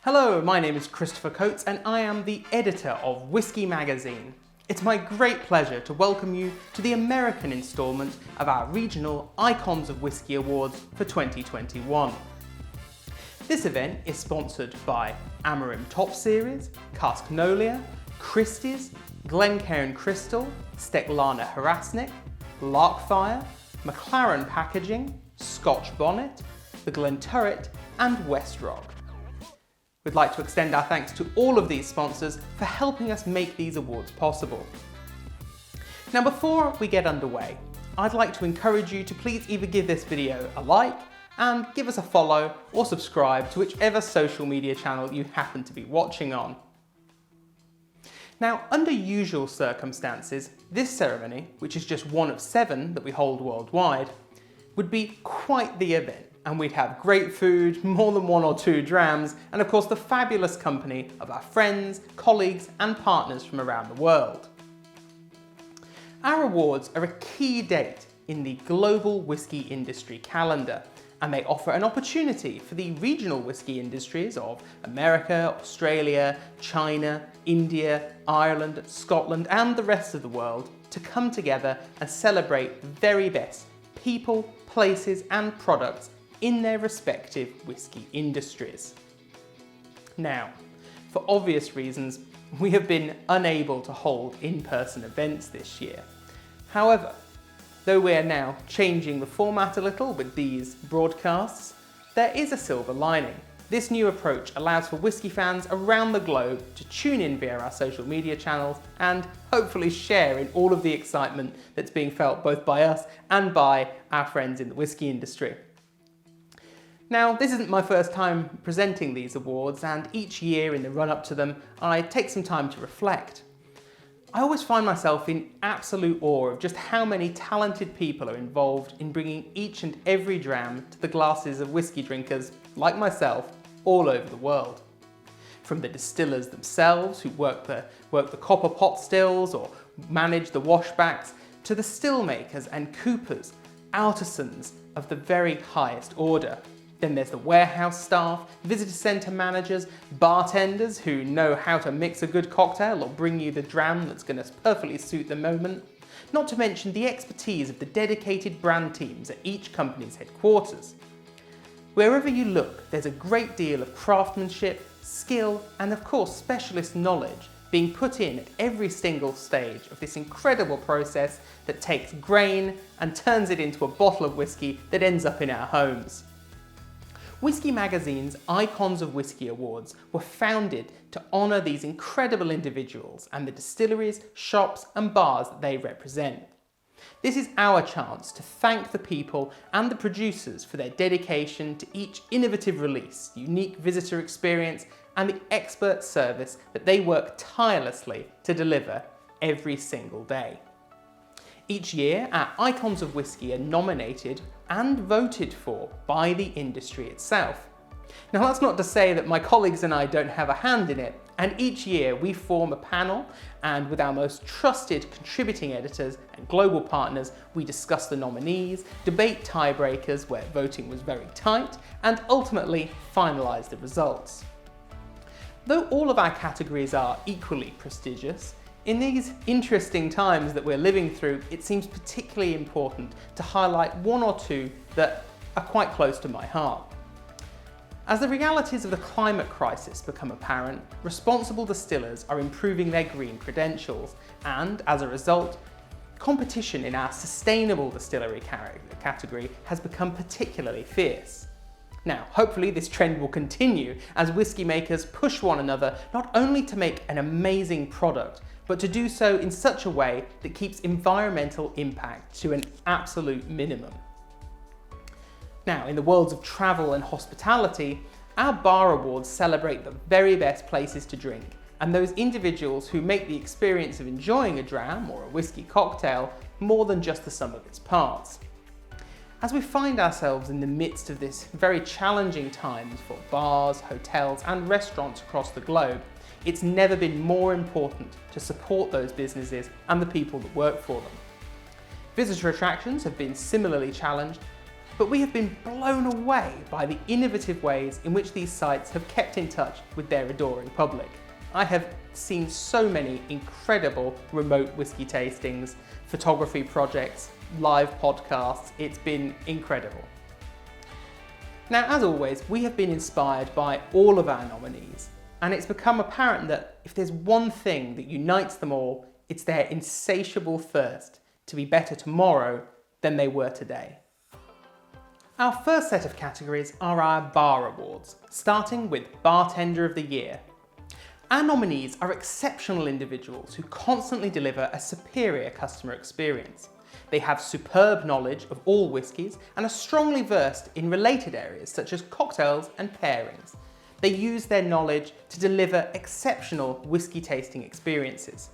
Hello, my name is Christopher Coates and I am the editor of Whisky Magazine. It's my great pleasure to welcome you to the American instalment of our regional Icons of Whisky Awards for 2021. This event is sponsored by Amarim Top Series, Casknolia, Christie's, Glencairn Crystal, Steklana Harasnik, Larkfire, McLaren Packaging, Scotch Bonnet, the Glenturret and Westrog. We'd like to extend our thanks to all of these sponsors for helping us make these awards possible. Now before we get underway, I'd like to encourage you to please either give this video a like and give us a follow or subscribe to whichever social media channel you happen to be watching on. Now, under usual circumstances, this ceremony, which is just one of 7 that we hold worldwide, would be quite the event. And we'd have great food, more than 1 or 2 drams, and of course the fabulous company of our friends, colleagues and partners from around the world. Our awards are a key date in the global whisky industry calendar, and they offer an opportunity for the regional whisky industries of America, Australia, China, India, Ireland, Scotland and the rest of the world to come together and celebrate the very best people, places and products in their respective whisky industries. Now, for obvious reasons, we have been unable to hold in-person events this year. However, though we are now changing the format a little with these broadcasts, there is a silver lining. This new approach allows for whisky fans around the globe to tune in via our social media channels and hopefully share in all of the excitement that's being felt both by us and by our friends in the whisky industry. Now, this isn't my first time presenting these awards, and each year in the run-up to them, I take some time to reflect. I always find myself in absolute awe of just how many talented people are involved in bringing each and every dram to the glasses of whisky drinkers, like myself, all over the world. From the distillers themselves, who work the copper pot stills or manage the washbacks, to the still makers and coopers, artisans of the very highest order. Then there's the warehouse staff, visitor centre managers, bartenders who know how to mix a good cocktail or bring you the dram that's going to perfectly suit the moment. Not to mention the expertise of the dedicated brand teams at each company's headquarters. Wherever you look, there's a great deal of craftsmanship, skill and of course specialist knowledge being put in at every single stage of this incredible process that takes grain and turns it into a bottle of whisky that ends up in our homes. Whisky Magazine's Icons of Whisky Awards were founded to honour these incredible individuals and the distilleries, shops and bars that they represent. This is our chance to thank the people and the producers for their dedication to each innovative release, unique visitor experience and the expert service that they work tirelessly to deliver every single day. Each year, our Icons of Whisky are nominated and voted for by the industry itself. Now that's not to say that my colleagues and I don't have a hand in it, and each year we form a panel and with our most trusted contributing editors and global partners we discuss the nominees, debate tiebreakers where voting was very tight, and ultimately finalise the results. Though all of our categories are equally prestigious, in these interesting times that we're living through, it seems particularly important to highlight 1 or 2 that are quite close to my heart. As the realities of the climate crisis become apparent, responsible distillers are improving their green credentials and, as a result, competition in our sustainable distillery category has become particularly fierce. Now, hopefully this trend will continue as whisky makers push one another not only to make an amazing product, but to do so in such a way that keeps environmental impact to an absolute minimum. Now, in the worlds of travel and hospitality, our bar awards celebrate the very best places to drink and those individuals who make the experience of enjoying a dram or a whisky cocktail more than just the sum of its parts. As we find ourselves in the midst of this very challenging times for bars, hotels and restaurants across the globe, it's never been more important to support those businesses and the people that work for them. Visitor attractions have been similarly challenged, but we have been blown away by the innovative ways in which these sites have kept in touch with their adoring public. I have seen so many incredible remote whisky tastings, photography projects, live podcasts. It's been incredible. Now, as always, we have been inspired by all of our nominees, and it's become apparent that if there's one thing that unites them all, it's their insatiable thirst to be better tomorrow than they were today. Our first set of categories are our Bar Awards, starting with Bartender of the Year. Our nominees are exceptional individuals who constantly deliver a superior customer experience. They have superb knowledge of all whiskies and are strongly versed in related areas such as cocktails and pairings. They use their knowledge to deliver exceptional whisky tasting experiences.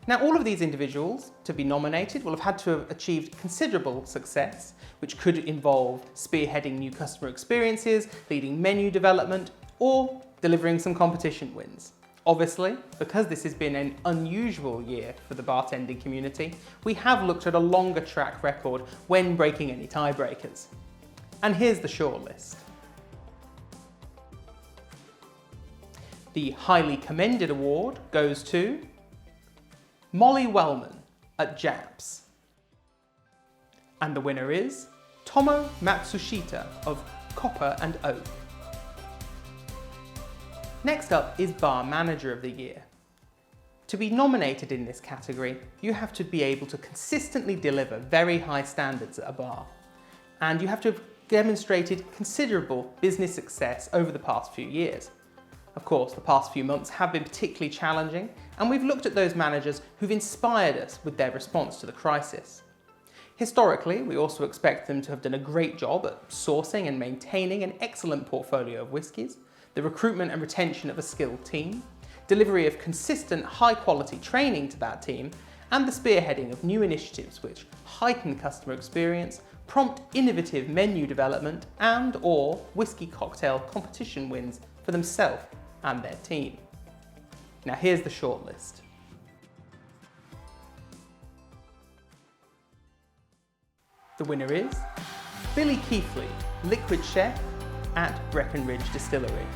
Now, all of these individuals to be nominated will have had to have achieved considerable success, which could involve spearheading new customer experiences, leading menu development, or delivering some competition wins. Obviously, because this has been an unusual year for the bartending community, we have looked at a longer track record when breaking any tiebreakers. And here's the shortlist. The Highly Commended Award goes to Molly Wellman at Japs. And the winner is Tomo Matsushita of Copper and Oak. Next up is Bar Manager of the Year. To be nominated in this category, you have to be able to consistently deliver very high standards at a bar, and you have to have demonstrated considerable business success over the past few years. Of course, the past few months have been particularly challenging, and we've looked at those managers who've inspired us with their response to the crisis. Historically, we also expect them to have done a great job at sourcing and maintaining an excellent portfolio of whiskies, the recruitment and retention of a skilled team, delivery of consistent high-quality training to that team, and the spearheading of new initiatives which heighten customer experience, prompt innovative menu development, and/or whisky cocktail competition wins for themselves and their team. Now here's the shortlist. The winner is Billy Keithley, Liquid Chef at Breckenridge Distillery.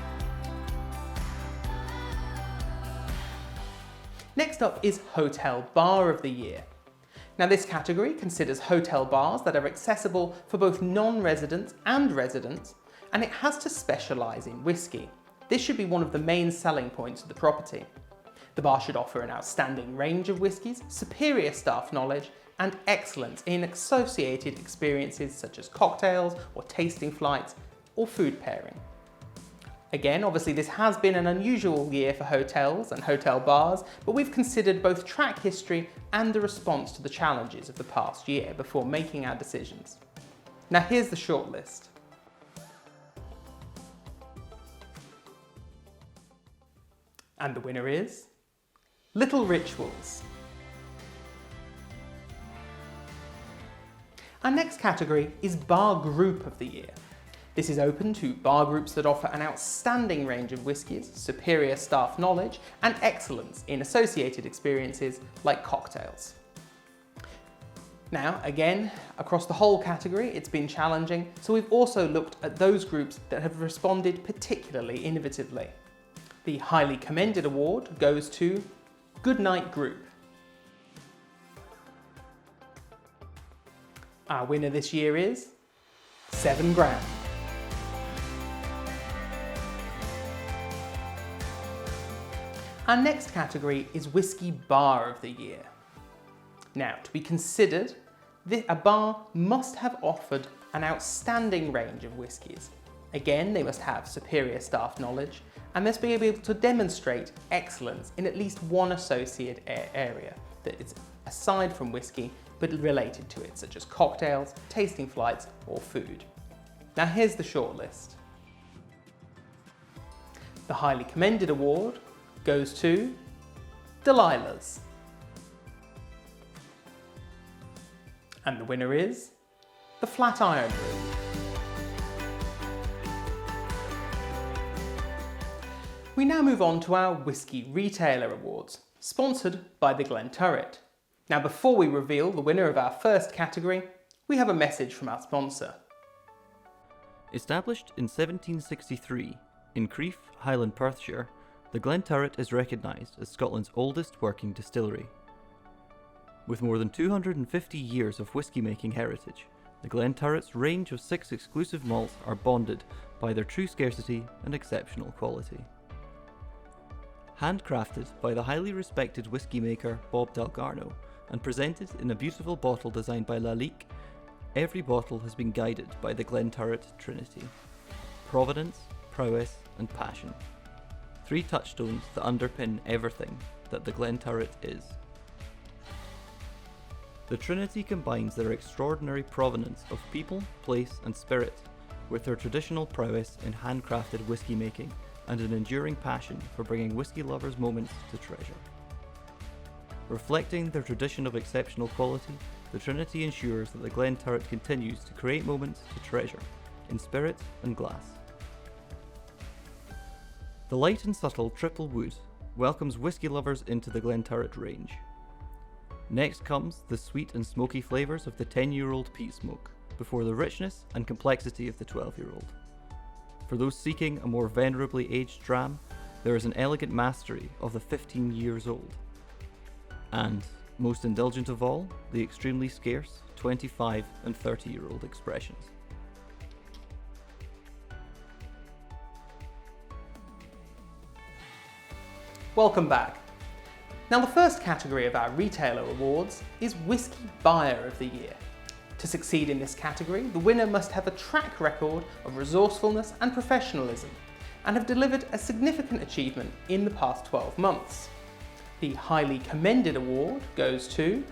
Next up is Hotel Bar of the Year. Now, this category considers hotel bars that are accessible for both non-residents and residents, and it has to specialise in whisky. This should be one of the main selling points of the property. The bar should offer an outstanding range of whiskies, superior staff knowledge, and excellence in associated experiences such as cocktails or tasting flights or food pairing. Again, obviously this has been an unusual year for hotels and hotel bars, but we've considered both track history and the response to the challenges of the past year before making our decisions. Now here's the shortlist. And the winner is Little Rituals. Our next category is Bar Group of the Year. This is open to bar groups that offer an outstanding range of whiskies, superior staff knowledge, and excellence in associated experiences like cocktails. Now, again, across the whole category, it's been challenging, so we've also looked at those groups that have responded particularly innovatively. The Highly Commended Award goes to Goodnight Group. Our winner this year is 7 Grand. Our next category is Whisky Bar of the Year. Now, to be considered, a bar must have offered an outstanding range of whiskies. Again, they must have superior staff knowledge and must be able to demonstrate excellence in at least one associated area that is aside from whisky but related to it, such as cocktails, tasting flights, or food. Now here's the shortlist. The Highly Commended Award goes to Delilah's. And the winner is the Flatiron Room. We now move on to our Whisky Retailer Awards, sponsored by the Glenturret. Now before we reveal the winner of our first category, we have a message from our sponsor. Established in 1763 in Crieff, Highland Perthshire, the Glenturret is recognised as Scotland's oldest working distillery. With more than 250 years of whisky making heritage, the Glenturret's range of 6 exclusive malts are bonded by their true scarcity and exceptional quality. Handcrafted by the highly respected whisky maker Bob Dalgarno and presented in a beautiful bottle designed by Lalique, every bottle has been guided by the Glenturret Trinity: provenance, prowess and passion. 3 touchstones that underpin everything that the Glenturret is. The Trinity combines their extraordinary provenance of people, place and spirit with their traditional prowess in handcrafted whisky making and an enduring passion for bringing whisky lovers' moments to treasure. Reflecting their tradition of exceptional quality, the Trinity ensures that the Glenturret continues to create moments to treasure in spirit and glass. The light and subtle triple wood welcomes whisky lovers into the Glenturret range. Next comes the sweet and smoky flavours of the 10-year-old peat smoke, before the richness and complexity of the 12-year-old. For those seeking a more venerably aged dram, there is an elegant mastery of the 15 years old. And, most indulgent of all, the extremely scarce 25 and 30-year-old expressions. Welcome back. Now, the first category of our retailer awards is Whisky Buyer of the Year. To succeed in this category, the winner must have a track record of resourcefulness and professionalism and have delivered a significant achievement in the past 12 months. The highly commended award goes to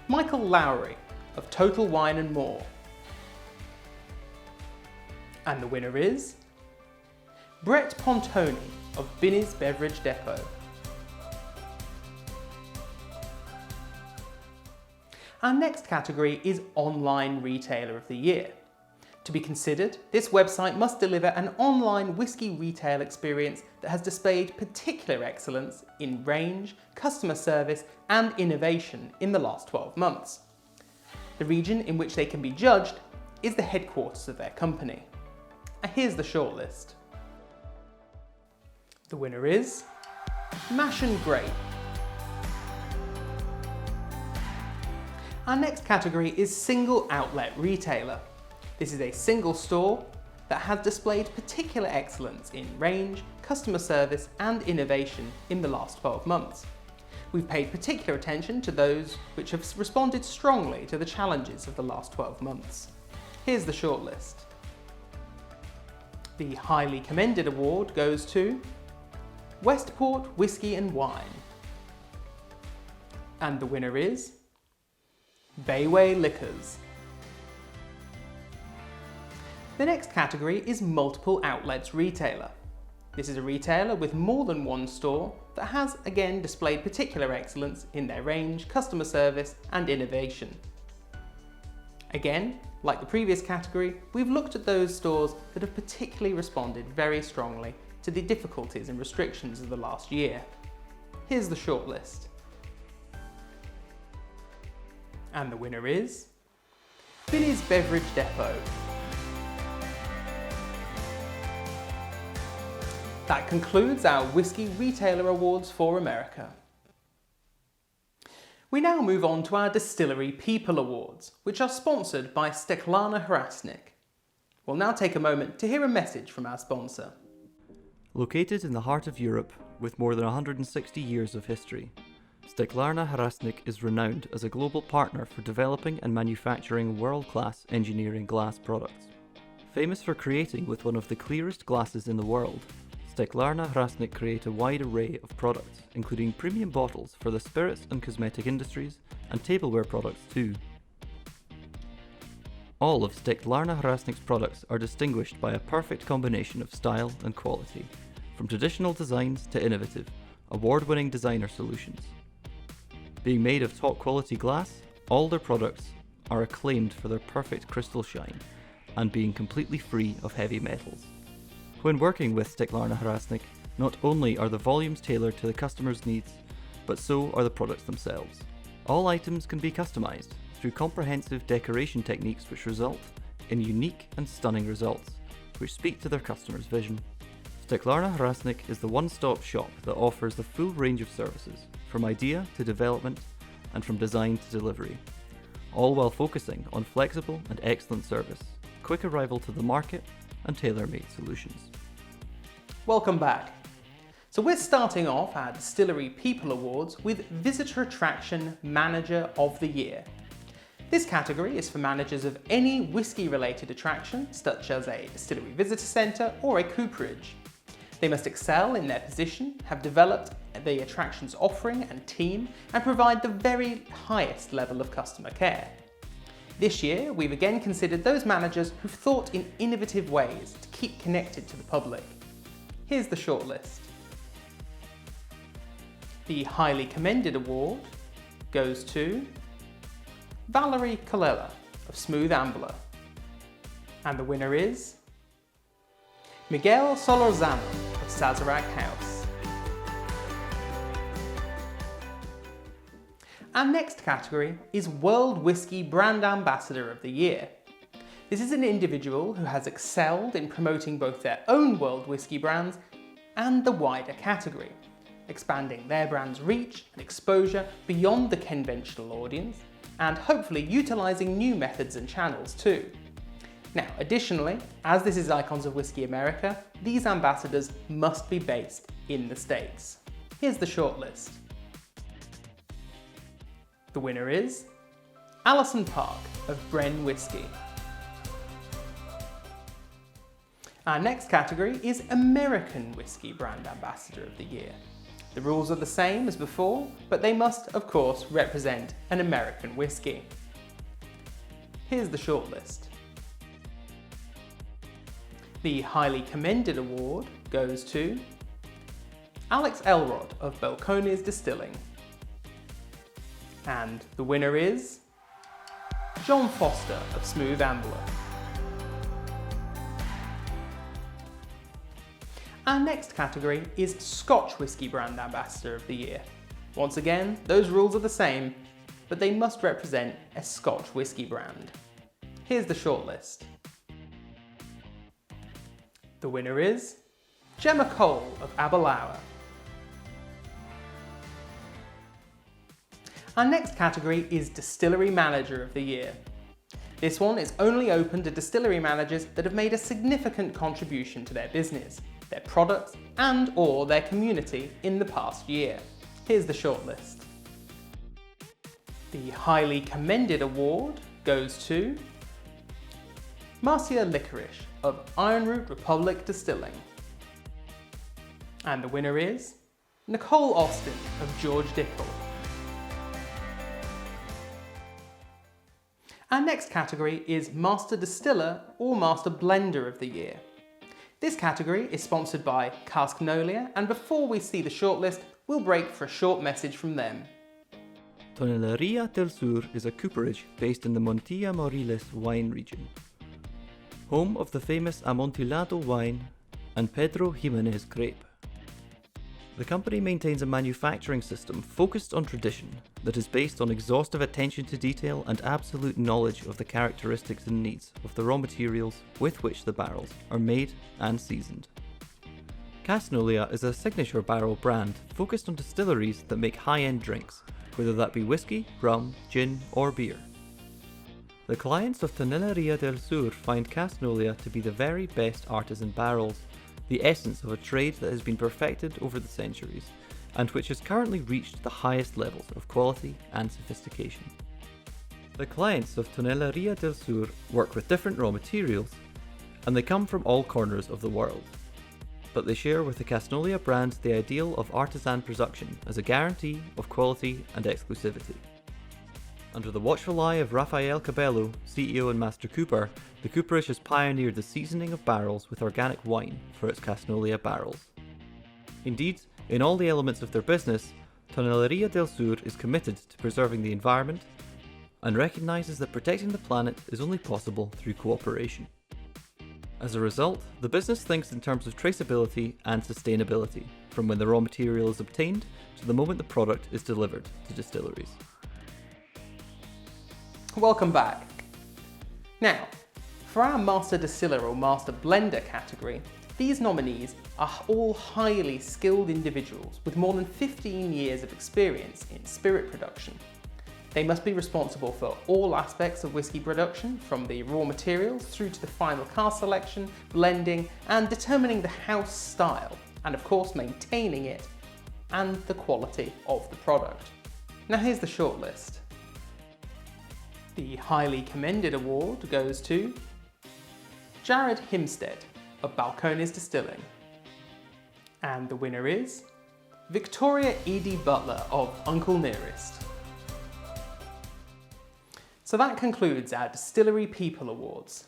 Michael Lowry of Total Wine and More. And the winner is Brett Pontoni of Binny's Beverage Depot. Our next category is Online Retailer of the Year. To be considered, this website must deliver an online whisky retail experience that has displayed particular excellence in range, customer service and innovation in the last 12 months. The region in which they can be judged is the headquarters of their company. And here's the shortlist. The winner is Mash and Grape. Our next category is Single Outlet Retailer. This is a single store that has displayed particular excellence in range, customer service and innovation in the last 12 months. We've paid particular attention to those which have responded strongly to the challenges of the last 12 months. Here's the shortlist. The highly commended award goes to Westport Whisky and Wine. And the winner is Bayway Liquors. The next category is Multiple Outlets Retailer. This is a retailer with more than one store that has again displayed particular excellence in their range, customer service and innovation. Again, like the previous category, we've looked at those stores that have particularly responded very strongly to the difficulties and restrictions of the last year. Here's the shortlist. And the winner is Binny's Beverage Depot. That concludes our Whisky Retailer Awards for America. We now move on to our Distillery People Awards, which are sponsored by Steklana Hrastnik. We'll now take a moment to hear a message from our sponsor. Located in the heart of Europe, with more than 160 years of history, Steklana Hrastnik is renowned as a global partner for developing and manufacturing world-class engineering glass products. Famous for creating with one of the clearest glasses in the world, Steklana Hrastnik create a wide array of products, including premium bottles for the spirits and cosmetic industries, and tableware products too. All of Steklana Hrastnik's products are distinguished by a perfect combination of style and quality, from traditional designs to innovative, award-winning designer solutions. Being made of top quality glass, all their products are acclaimed for their perfect crystal shine and being completely free of heavy metals. When working with Steklana Hrastnik, not only are the volumes tailored to the customer's needs, but so are the products themselves. All items can be customized through comprehensive decoration techniques which result in unique and stunning results, which speak to their customers' vision. Steklarna Hrasnik is the one-stop shop that offers the full range of services, from idea to development and from design to delivery, all while focusing on flexible and excellent service, quick arrival to the market and tailor-made solutions. Welcome back. So we're starting off our Distillery People Awards with Visitor Attraction Manager of the Year. This category is for managers of any whisky-related attraction, such as a distillery visitor centre or a cooperage. They must excel in their position, have developed the attraction's offering and team, and provide the very highest level of customer care. This year, we've again considered those managers who've thought in innovative ways to keep connected to the public. Here's the shortlist. The Highly Commended Award goes to Valerie Colella of Smooth Ambler. And the winner is Miguel Solorzano of Sazerac House. Our next category is World Whisky Brand Ambassador of the Year. This is an individual who has excelled in promoting both their own world whisky brands and the wider category, expanding their brand's reach and exposure beyond the conventional audience, and hopefully utilising new methods and channels too. Now, additionally, as this is Icons of Whisky America, these ambassadors must be based in the States. Here's the shortlist. The winner is Alison Park of Bren Whisky. Our next category is American Whisky Brand Ambassador of the Year. The rules are the same as before, but they must, of course, represent an American whisky. Here's the shortlist. The Highly Commended Award goes to Alex Elrod of Balcones Distilling. And the winner is John Foster of Smooth Ambler. Our next category is Scotch Whisky Brand Ambassador of the Year. Once again, those rules are the same, but they must represent a Scotch whisky brand. Here's the shortlist. The winner is Gemma Cole of Aberlour. Our next category is Distillery Manager of the Year. This one is only open to distillery managers that have made a significant contribution to their business, their products and/or their community in the past year. Here's the shortlist. The Highly Commended Award goes to Marcia Licorice of Ironroot Republic Distilling. And the winner is Nicole Austin of George Dickel. Our next category is Master Distiller or Master Blender of the Year. This category is sponsored by Casknolia, and before we see the shortlist, we'll break for a short message from them. Tonelleria del Sur is a cooperage based in the Montilla Moriles wine region, home of the famous Amontillado wine and Pedro Jimenez grape. The company maintains a manufacturing system focused on tradition that is based on exhaustive attention to detail and absolute knowledge of the characteristics and needs of the raw materials with which the barrels are made and seasoned. Casknolia is a signature barrel brand focused on distilleries that make high-end drinks, whether that be whiskey, rum, gin or beer. The clients of Tonelleria del Sur find Casknolia to be the very best artisan barrels, the essence of a trade that has been perfected over the centuries, and which has currently reached the highest levels of quality and sophistication. The clients of Tonelleria del Sur work with different raw materials, and they come from all corners of the world. But they share with the Casknolia brand the ideal of artisan production as a guarantee of quality and exclusivity. Under the watchful eye of Rafael Cabello, CEO and Master Cooper, the cooperage has pioneered the seasoning of barrels with organic wine for its Casknolia barrels. Indeed, in all the elements of their business, Tonelleria del Sur is committed to preserving the environment and recognises that protecting the planet is only possible through cooperation. As a result, the business thinks in terms of traceability and sustainability, from when the raw material is obtained to the moment the product is delivered to distilleries. Welcome back. Now, For our Master Distiller or Master Blender category, these nominees are all highly skilled individuals with more than 15 years of experience in spirit production. They must be responsible for all aspects of whisky production, from the raw materials through to the final cask selection, blending, and determining the house style, and of course maintaining it and the quality of the product. Now here's the shortlist. The highly commended award goes to Jared Himstead of Balcones Distilling. And the winner is Victoria Edie Butler of Uncle Nearest. So that concludes our Distillery People Awards.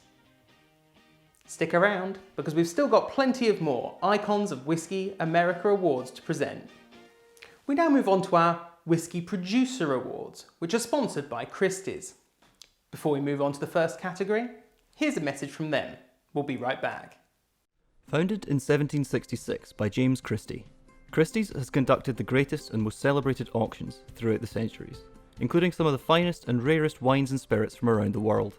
Stick around, because we've still got plenty of more Icons of Whisky America Awards to present. We now move on to our Whisky Producer Awards, which are sponsored by Christie's. Before we move on to the first category, here's a message from them. We'll be right back. Founded in 1766 by James Christie, Christie's has conducted the greatest and most celebrated auctions throughout the centuries, including some of the finest and rarest wines and spirits from around the world.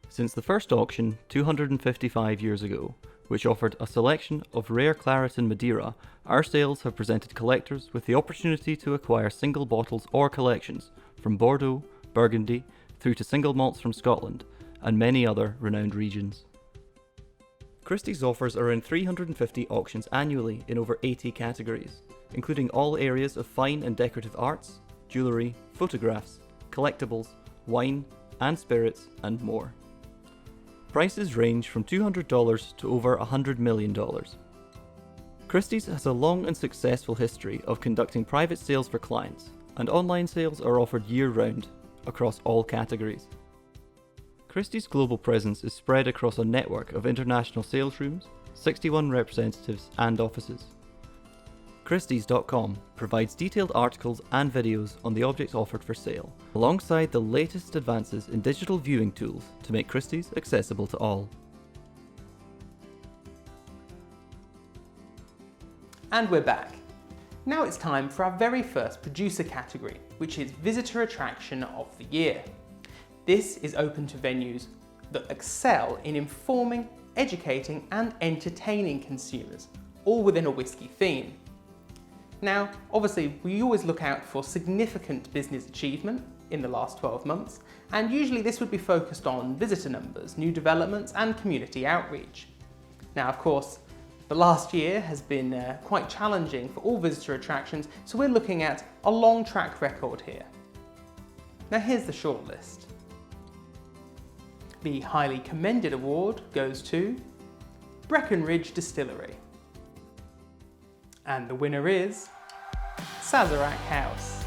Since the first auction 255 years ago, which offered a selection of rare claret and Madeira, our sales have presented collectors with the opportunity to acquire single bottles or collections from Bordeaux, Burgundy, through to single malts from Scotland, and many other renowned regions. Christie's offers around 350 auctions annually in over 80 categories, including all areas of fine and decorative arts, jewellery, photographs, collectibles, wine and spirits, and more. Prices range from $200 to over $100 million. Christie's has a long and successful history of conducting private sales for clients, and online sales are offered year-round across all categories. Christie's global presence is spread across a network of international sales rooms, 61 representatives and offices. Christie's.com provides detailed articles and videos on the objects offered for sale, alongside the latest advances in digital viewing tools to make Christie's accessible to all. And we're back. Now it's time for our very first producer category, which is Visitor Attraction of the Year. This is open to venues that excel in informing, educating and entertaining consumers, all within a whisky theme. Now, obviously, we always look out for significant business achievement in the last 12 months, and usually this would be focused on visitor numbers, new developments and community outreach. Now, of course, the last year has been quite challenging for all visitor attractions, so we're looking at a long track record here. Now here's the shortlist. The highly commended award goes to Breckenridge Distillery. And the winner is Sazerac House.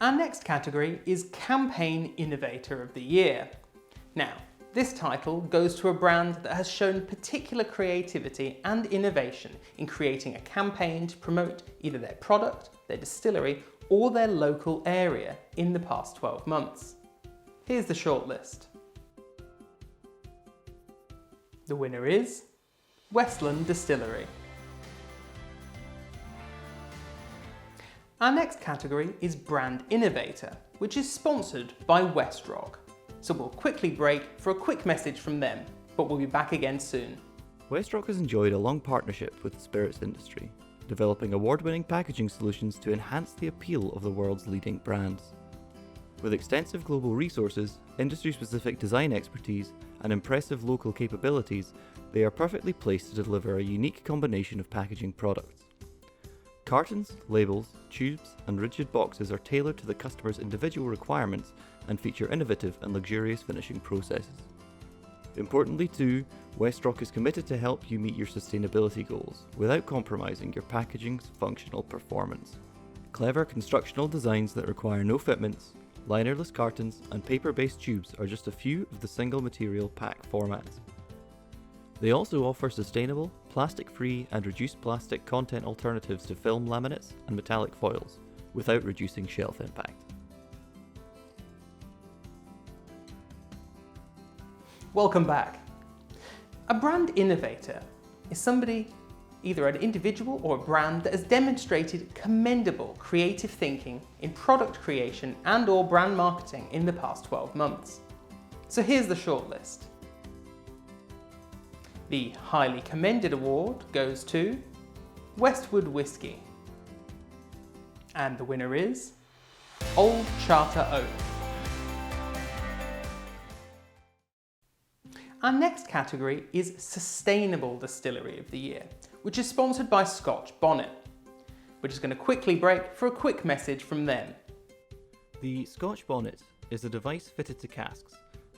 Our next category is Campaign Innovator of the Year. Now, this title goes to a brand that has shown particular creativity and innovation in creating a campaign to promote either their product, their distillery, or their local area in the past 12 months. Here's the shortlist. The winner is Westland Distillery. Our next category is Brand Innovator, which is sponsored by Westrock. So we'll quickly break for a quick message from them, but we'll be back again soon. Westrock has enjoyed a long partnership with the spirits industry, developing award-winning packaging solutions to enhance the appeal of the world's leading brands. With extensive global resources, industry-specific design expertise, and impressive local capabilities, they are perfectly placed to deliver a unique combination of packaging products. Cartons, labels, tubes, and rigid boxes are tailored to the customer's individual requirements and feature innovative and luxurious finishing processes. Importantly too, Westrock is committed to help you meet your sustainability goals without compromising your packaging's functional performance. Clever constructional designs that require no fitments, linerless cartons, and paper-based tubes are just a few of the single material pack formats. They also offer sustainable, plastic-free and reduced plastic content alternatives to film laminates and metallic foils, without reducing shelf impact. Welcome back. A brand innovator is somebody either an individual or a brand that has demonstrated commendable creative thinking in product creation and or brand marketing in the past 12 months. So here's the shortlist. The highly commended award goes to Westwood Whisky. And the winner is Old Charter Oak. Our next category is Sustainable Distillery of the Year, which is sponsored by Scotch Bonnet. We're just going to quickly break for a quick message from them. The Scotch Bonnet is a device fitted to casks,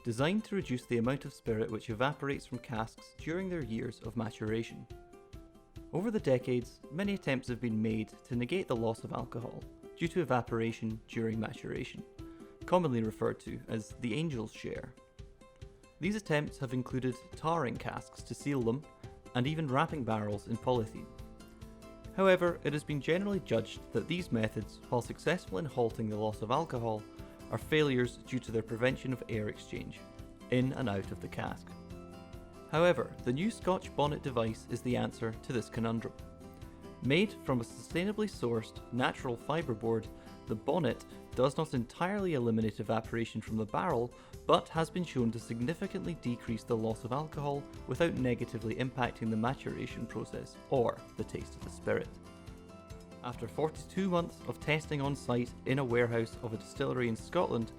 designed to reduce the amount of spirit which evaporates from casks during their years of maturation. Over the decades, many attempts have been made to negate the loss of alcohol due to evaporation during maturation, commonly referred to as the angel's share. These attempts have included tarring casks to seal them, and even wrapping barrels in polythene. However, it has been generally judged that these methods, while successful in halting the loss of alcohol, are failures due to their prevention of air exchange, in and out of the cask. However, the new Scotch Bonnet device is the answer to this conundrum. Made from a sustainably sourced natural fiberboard, the bonnet does not entirely eliminate evaporation from the barrel, but has been shown to significantly decrease the loss of alcohol without negatively impacting the maturation process or the taste of the spirit. After 42 months of testing on site in a warehouse of a distillery in Scotland,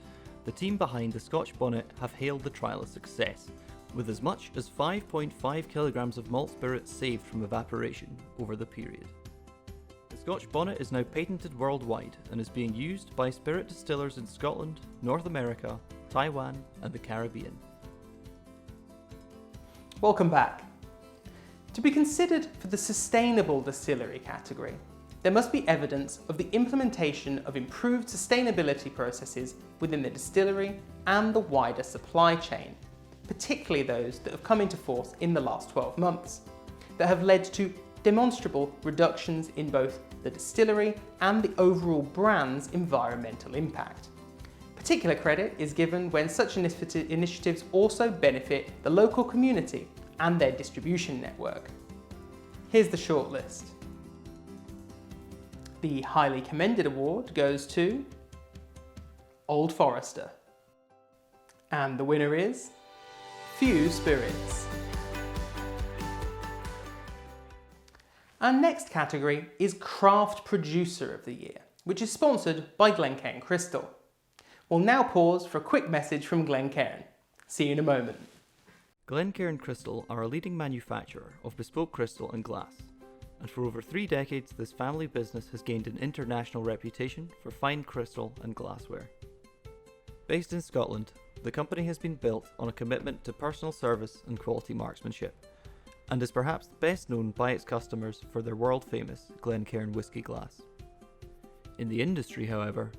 the team behind the Scotch Bonnet have hailed the trial a success, with as much as 5.5 kilograms of malt spirit saved from evaporation over the period. The Scotch Bonnet is now patented worldwide and is being used by spirit distillers in Scotland, North America, Taiwan and the Caribbean. Welcome back. To be considered for the Sustainable Distillery category, there must be evidence of the implementation of improved sustainability processes within the distillery and the wider supply chain, particularly those that have come into force in the last 12 months, that have led to demonstrable reductions in both the distillery and the overall brand's environmental impact. Particular credit is given when such initiatives also benefit the local community and their distribution network. Here's the shortlist. The highly commended award goes to Old Forester. And the winner is Few Spirits. Our next category is Craft Producer of the Year, which is sponsored by Glencairn Crystal. We'll now pause for a quick message from Glencairn. See you in a moment. Glencairn Crystal are a leading manufacturer of bespoke crystal and glass, and for over 3 decades this family business has gained an international reputation for fine crystal and glassware. Based in Scotland, the company has been built on a commitment to personal service and quality marksmanship, and is perhaps best known by its customers for their world-famous Glencairn whisky glass. In the industry, however,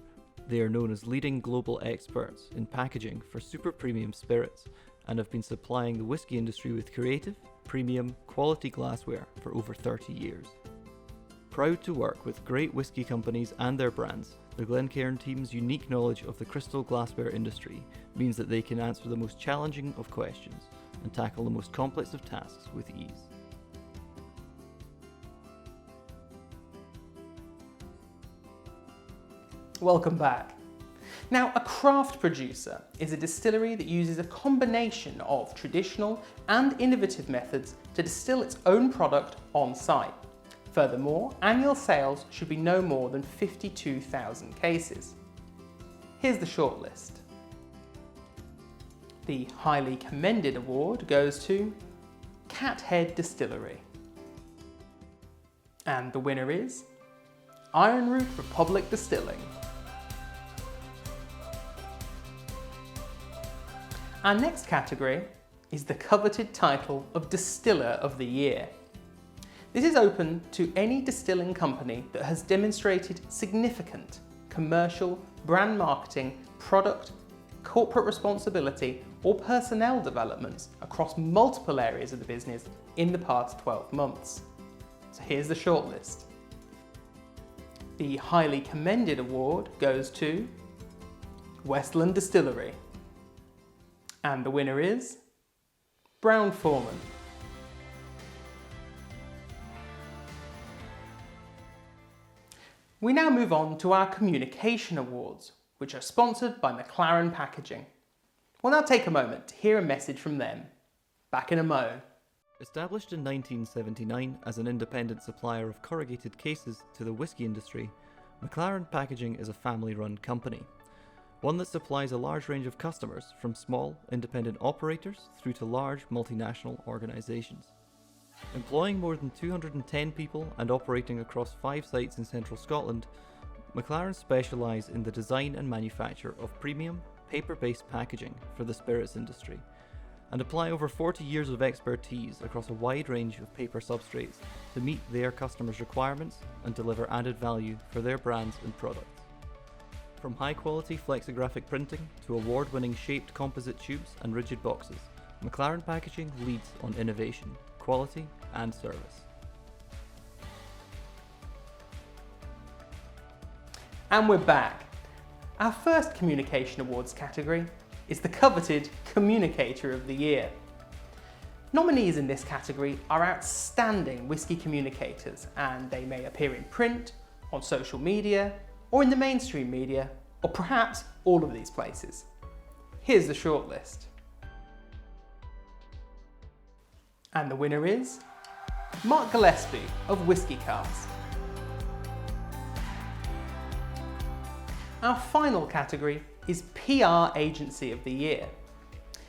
they are known as leading global experts in packaging for super premium spirits and have been supplying the whisky industry with creative, premium, quality glassware for over 30 years. Proud to work with great whisky companies and their brands, the Glencairn team's unique knowledge of the crystal glassware industry means that they can answer the most challenging of questions and tackle the most complex of tasks with ease. Welcome back. Now, a craft producer is a distillery that uses a combination of traditional and innovative methods to distill its own product on site. Furthermore, annual sales should be no more than 52,000 cases. Here's the shortlist. The highly commended award goes to Cathead Distillery. And the winner is Iron Root Republic Distilling. Our next category is the coveted title of Distiller of the Year. This is open to any distilling company that has demonstrated significant commercial, brand marketing, product, corporate responsibility, or personnel developments across multiple areas of the business in the past 12 months. So here's the shortlist. The highly commended award goes to Westland Distillery. And the winner is Brown-Forman. We now move on to our Communication Awards, which are sponsored by McLaren Packaging. We'll now take a moment to hear a message from them. Back in a mo. Established in 1979 as an independent supplier of corrugated cases to the whisky industry, McLaren Packaging is a family-run company, one that supplies a large range of customers from small, independent operators through to large multinational organisations. Employing more than 210 people and operating across 5 sites in central Scotland, McLaren specialise in the design and manufacture of premium, paper-based packaging for the spirits industry, and apply over 40 years of expertise across a wide range of paper substrates to meet their customers' requirements and deliver added value for their brands and products. From high-quality flexographic printing to award-winning shaped composite tubes and rigid boxes, McLaren Packaging leads on innovation, quality and service. And we're back. Our first Communication Awards category is the coveted Communicator of the Year. Nominees in this category are outstanding whisky communicators, and they may appear in print, on social media, or in the mainstream media, or perhaps all of these places. Here's the shortlist. And the winner is Mark Gillespie of Whisky Cast. Our final category is PR Agency of the Year.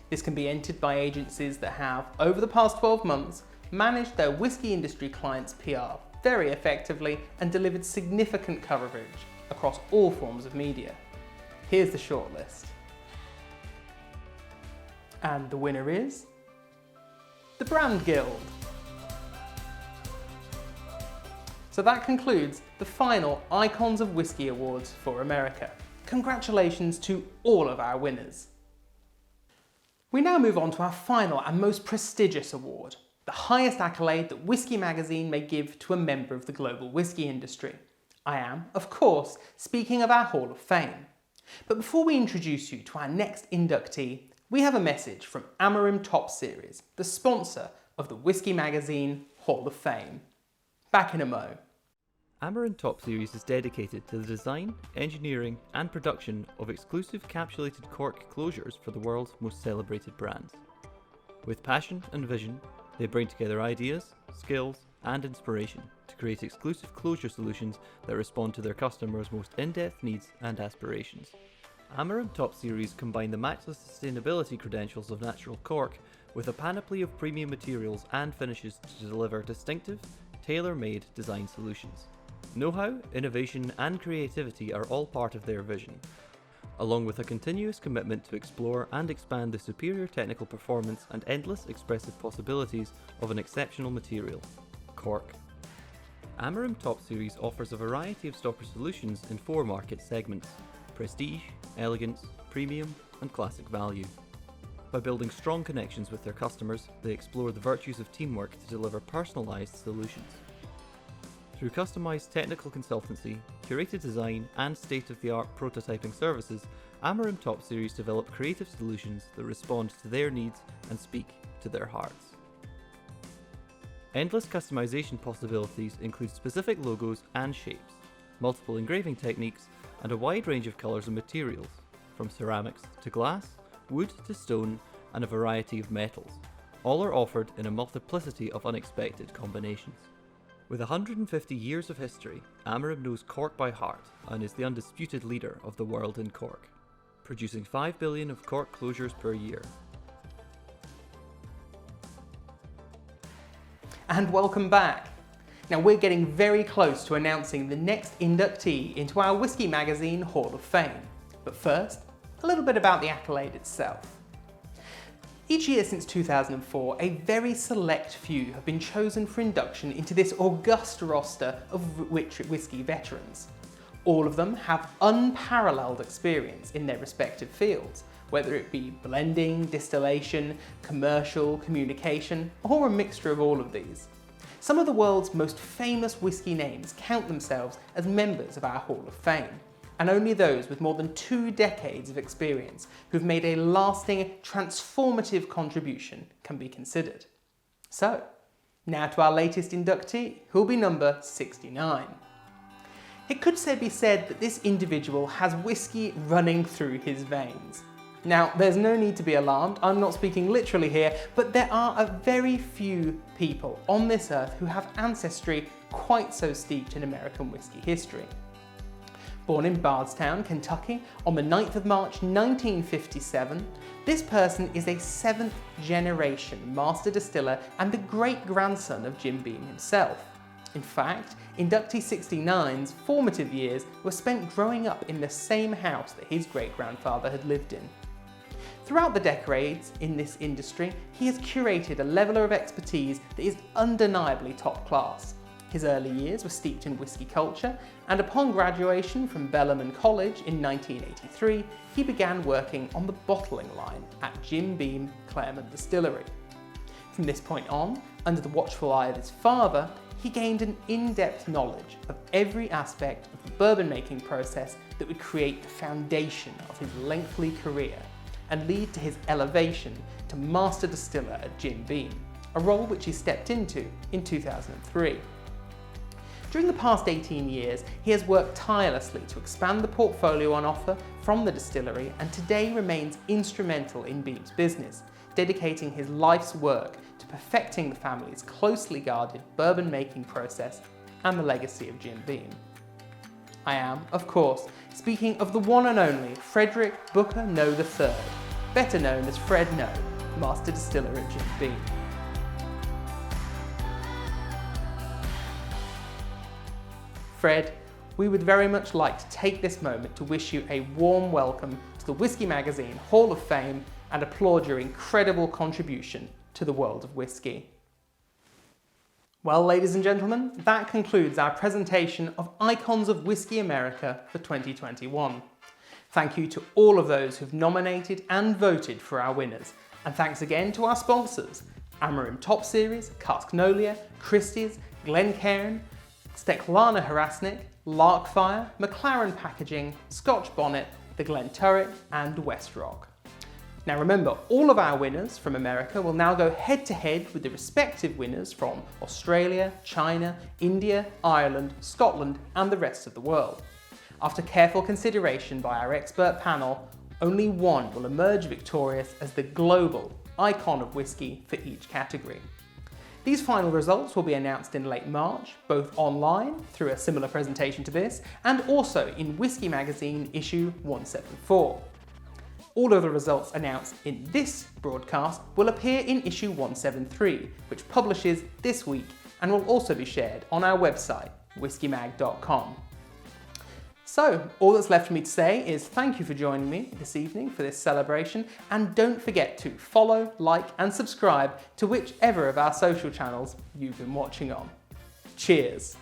This can be entered by agencies that have, over the past 12 months, managed their whisky industry clients' PR very effectively and delivered significant coverage across all forms of media. Here's the shortlist. And the winner is the Brand Guild. So that concludes the final Icons of Whisky Awards for America. Congratulations to all of our winners. We now move on to our final and most prestigious award, the highest accolade that Whisky Magazine may give to a member of the global whisky industry. I am, of course, speaking of our Hall of Fame. But before we introduce you to our next inductee, we have a message from Amarim Top Series, the sponsor of the Whisky Magazine Hall of Fame. Back in a mo. Amarin Top Series is dedicated to the design, engineering and production of exclusive capsulated cork closures for the world's most celebrated brands. With passion and vision, they bring together ideas, skills and inspiration to create exclusive closure solutions that respond to their customers' most in-depth needs and aspirations. Amarin Top Series combine the matchless sustainability credentials of natural cork with a panoply of premium materials and finishes to deliver distinctive, tailor-made design solutions. Know-how, innovation and creativity are all part of their vision, along with a continuous commitment to explore and expand the superior technical performance and endless expressive possibilities of an exceptional material, cork. Amarim Top Series offers a variety of stopper solutions in 4 market segments: prestige, elegance, premium and classic value. By building strong connections with their customers, they explore the virtues of teamwork to deliver personalised solutions. Through customised technical consultancy, curated design and state-of-the-art prototyping services, Amarim Top Series develop creative solutions that respond to their needs and speak to their hearts. Endless customisation possibilities include specific logos and shapes, multiple engraving techniques, and a wide range of colours and materials, from ceramics to glass, wood to stone, and a variety of metals. All are offered in a multiplicity of unexpected combinations. With 150 years of history, Amarim knows cork by heart and is the undisputed leader of the world in cork, producing 5 billion of cork closures per year. And welcome back. Now we're getting very close to announcing the next inductee into our Whisky Magazine Hall of Fame. But first, a little bit about the accolade itself. Each year since 2004, a very select few have been chosen for induction into this august roster of whisky veterans. All of them have unparalleled experience in their respective fields, whether it be blending, distillation, commercial, communication, or a mixture of all of these. Some of the world's most famous whisky names count themselves as members of our Hall of Fame, and only those with more than 2 decades of experience who've made a lasting, transformative contribution can be considered. So, now to our latest inductee, who'll be number 69. It could be said that this individual has whiskey running through his veins. Now, there's no need to be alarmed, I'm not speaking literally here, but there are a very few people on this earth who have ancestry quite so steeped in American whiskey history. Born in Bardstown, Kentucky on the 9th of March 1957, this person is a 7th generation master distiller and the great-grandson of Jim Beam himself. In fact, Inductee 69's formative years were spent growing up in the same house that his great-grandfather had lived in. Throughout the decades in this industry, he has curated a level of expertise that is undeniably top class. His early years were steeped in whiskey culture, and upon graduation from Bellarmine College in 1983, he began working on the bottling line at Jim Beam Claremont Distillery. From this point on, under the watchful eye of his father, he gained an in-depth knowledge of every aspect of the bourbon making process that would create the foundation of his lengthy career and lead to his elevation to master distiller at Jim Beam, a role which he stepped into in 2003. During the past 18 years, he has worked tirelessly to expand the portfolio on offer from the distillery and today remains instrumental in Beam's business, dedicating his life's work to perfecting the family's closely guarded bourbon making process and the legacy of Jim Beam. I am, of course, speaking of the one and only Frederick Booker No III, better known as Fred No, Master Distiller at Jim Beam. Fred, we would very much like to take this moment to wish you a warm welcome to the Whisky Magazine Hall of Fame and applaud your incredible contribution to the world of whiskey. Well, ladies and gentlemen, that concludes our presentation of Icons of Whiskey America for 2021. Thank you to all of those who've nominated and voted for our winners, and thanks again to our sponsors, Amarim Top Series, Cask Nolia, Christie's, Glencairn, Steklana Harasnik, Larkfire, McLaren Packaging, Scotch Bonnet, the Glenturret and West Rock. Now remember, all of our winners from America will now go head to head with the respective winners from Australia, China, India, Ireland, Scotland and the rest of the world. After careful consideration by our expert panel, only one will emerge victorious as the global icon of whiskey for each category. These final results will be announced in late March, both online through a similar presentation to this, and also in Whisky Magazine issue 174. All of the results announced in this broadcast will appear in issue 173, which publishes this week and will also be shared on our website, whiskymag.com. So, all that's left for me to say is thank you for joining me this evening for this celebration, and don't forget to follow, like and subscribe to whichever of our social channels you've been watching on. Cheers!